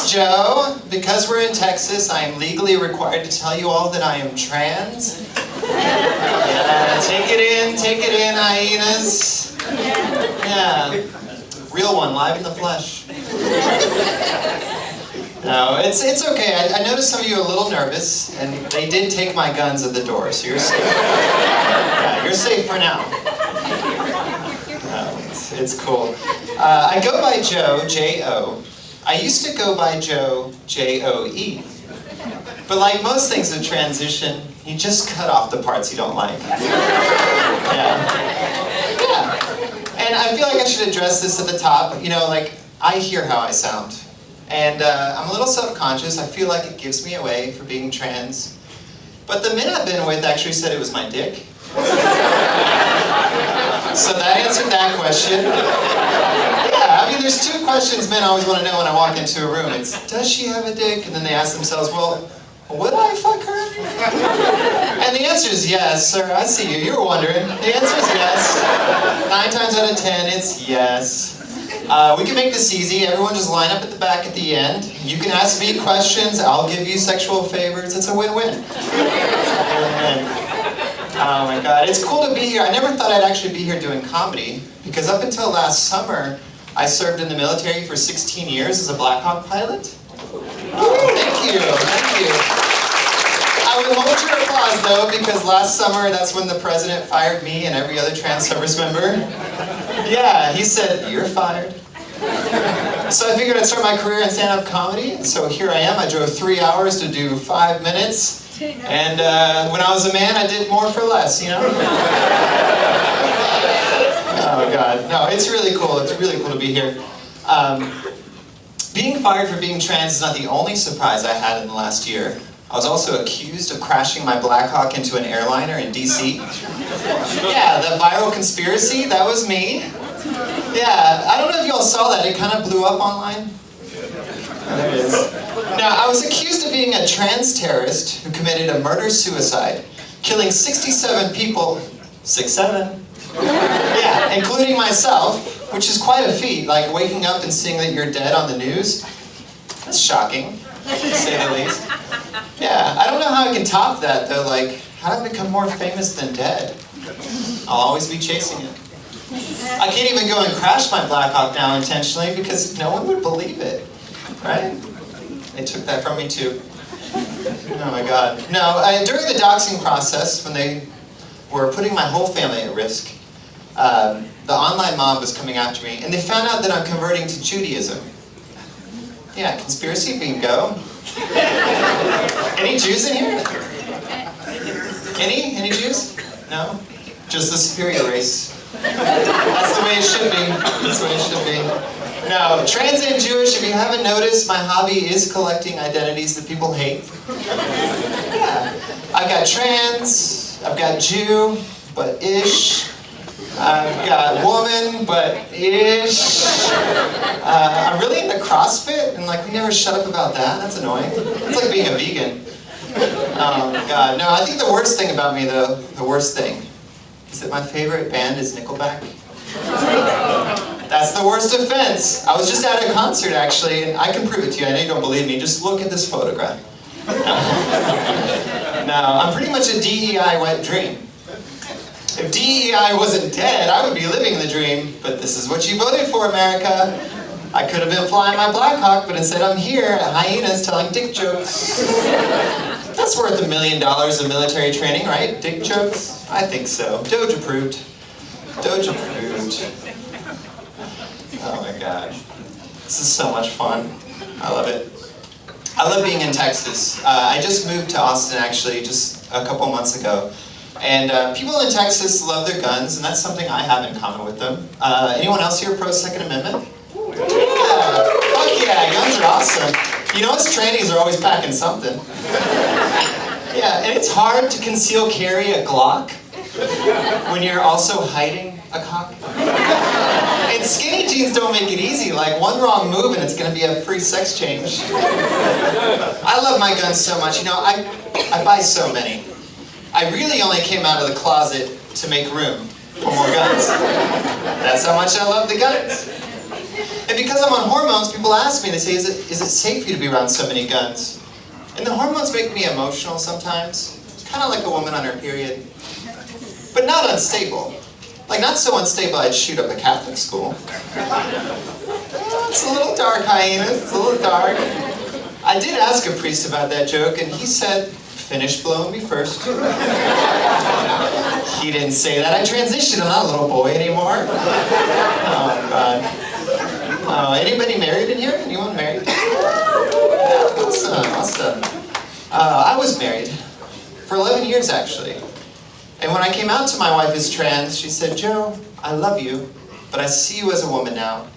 is Joe. Because we're in Texas, I am legally required to tell you all that I am trans. Take it in, hyenas. Yeah, real one, live in the flesh. No, it's okay. I noticed some of you are a little nervous, and they did take my guns at the door, so you're safe. Yeah, you're safe for now. No, it's cool. I go by Joe, J-O. I used to go by Joe, J-O-E. But like most things in transition, you just cut off the parts you don't like. Yeah. And I feel like I should address this at the top. You know, like, I hear how I sound. And I'm a little self-conscious. I feel like it gives me away for being trans. But the men I've been with actually said it was my dick. So that answered that question. Yeah, I mean, there's two questions men always want to know when I walk into a room. It's, does she have a dick? And then they ask themselves, well, would I fuck her? And the answer is yes, sir. I see you. You were wondering. The answer is yes. 9 times out of 10, it's yes. We can make this easy. Everyone just line up at the back at the end. You can ask me questions. I'll give you sexual favors. It's a win-win. Oh my God, it's cool to be here. I never thought I'd actually be here doing comedy, because up until last summer, I served in the military for 16 years as a Black Hawk pilot. Oh, thank you. I would hold your applause though, because last summer, that's when the president fired me and every other trans service member. Yeah, he said, you're fired. So I figured I'd start my career in stand-up comedy. So here I am. I drove 3 hours to do 5 minutes. And when I was a man, I did more for less, you know? Oh God, no, it's really cool. It's really cool to be here. Being fired for being trans is not the only surprise I had in the last year. I was also accused of crashing my Black Hawk into an airliner in DC. Yeah, the viral conspiracy, that was me. Yeah, I don't know if you all saw that. It kind of blew up online. Oh, there it is. Now, I was accused of being a trans terrorist who committed a murder-suicide, killing 67 people, 6'7", yeah, including myself, which is quite a feat, like waking up and seeing that you're dead on the news. That's shocking, to say the least. Yeah, I don't know how I can top that, though. Like, how do I become more famous than dead? I'll always be chasing it. I can't even go and crash my Black Hawk now intentionally because no one would believe it, right? They took that from me too. Oh my God. No, during the doxing process, when they were putting my whole family at risk, the online mob was coming after me, and they found out that I'm converting to Judaism. Yeah, conspiracy bingo. Any Jews in here? Any Jews? No? Just the superior race. That's the way it should be. That's the way it should be. No, trans and Jewish, if you haven't noticed, my hobby is collecting identities that people hate. Yeah. I've got trans, I've got Jew, but ish. I've got woman, but ish. I'm really into CrossFit, and like we never shut up about that. That's annoying. It's like being a vegan. Oh God, no, I think the worst thing about me though, the worst thing, is that my favorite band is Nickelback. That's the worst offense. I was just at a concert actually, and I can prove it to you. I know you don't believe me. Just look at this photograph. Now, I'm pretty much a DEI wet dream. If DEI wasn't dead, I would be living the dream. But this is what you voted for, America. I could have been flying my Black Hawk, but instead I'm here at Hyenas telling dick jokes. That's worth $1 million of military training, right? Dick jokes? I think so. Doge approved. Doge approved. Oh my God. This is so much fun. I love it. I love being in Texas. I just moved to Austin actually just a couple months ago. And people in Texas love their guns, and that's something I have in common with them. Anyone else here pro Second Amendment? Yeah. Fuck yeah, guns are awesome. You know, us trannies are always packing something. Yeah, and it's hard to conceal carry a Glock when you're also hiding a cock. And skinny jeans don't make it easy. Like, one wrong move and it's going to be a free sex change. I love my guns so much. You know, I buy so many. I really only came out of the closet to make room for more guns. That's how much I love the guns. If And because I'm on hormones, people ask me, they say, is it safe for you to be around so many guns? And the hormones make me emotional sometimes, kind of like a woman on her period. But not unstable. Like, not so unstable I'd shoot up a Catholic school. It's a little dark, Hyena, it's a little dark. I did ask a priest about that joke, and he said, finish blowing me first. He didn't say that. I transitioned, I'm not a little boy anymore. Oh, God. Oh, anybody married in here? Anyone married? Yeah, awesome. I was married. For 11 years, actually. And when I came out to my wife as trans, she said, Joe, I love you, but I see you as a woman now.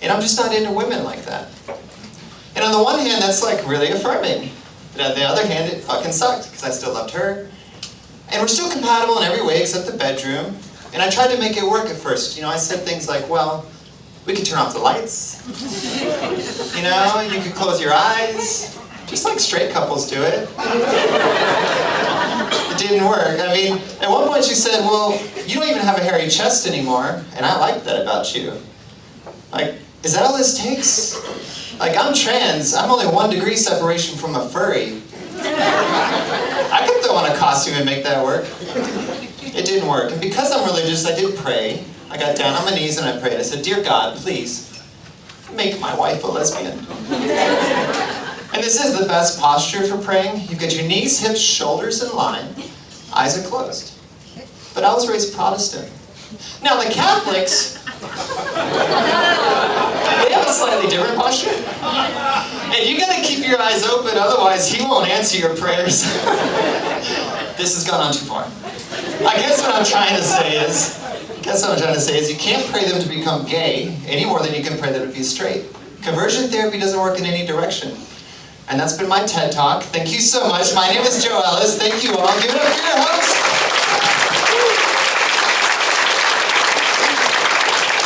And I'm just not into women like that. And on the one hand, that's like really affirming. But on the other hand, it fucking sucked, because I still loved her. And we're still compatible in every way except the bedroom. And I tried to make it work at first. You know, I said things like, well, we could turn off the lights. You know, you could close your eyes. Just like straight couples do it. It didn't work. I mean, at one point she said, well, you don't even have a hairy chest anymore, and I like that about you. Like, is that all this takes? Like, I'm trans, I'm only 1 degree separation from a furry. I could throw on a costume and make that work. It didn't work, and because I'm religious, I did pray. I got down on my knees and I prayed. I said, dear God, please, make my wife a lesbian. And this is the best posture for praying. You've got your knees, hips, shoulders in line. Eyes are closed. But I was raised Protestant. Now the Catholics, they have a slightly different posture. And you gotta keep your eyes open, otherwise he won't answer your prayers. This has gone on too far. I guess what I'm trying to say is you can't pray them to become gay any more than you can pray them to be straight. Conversion therapy doesn't work in any direction. And that's been my TED Talk. Thank you so much. My name is Joe Ellis. Thank you all. Give it up for your host.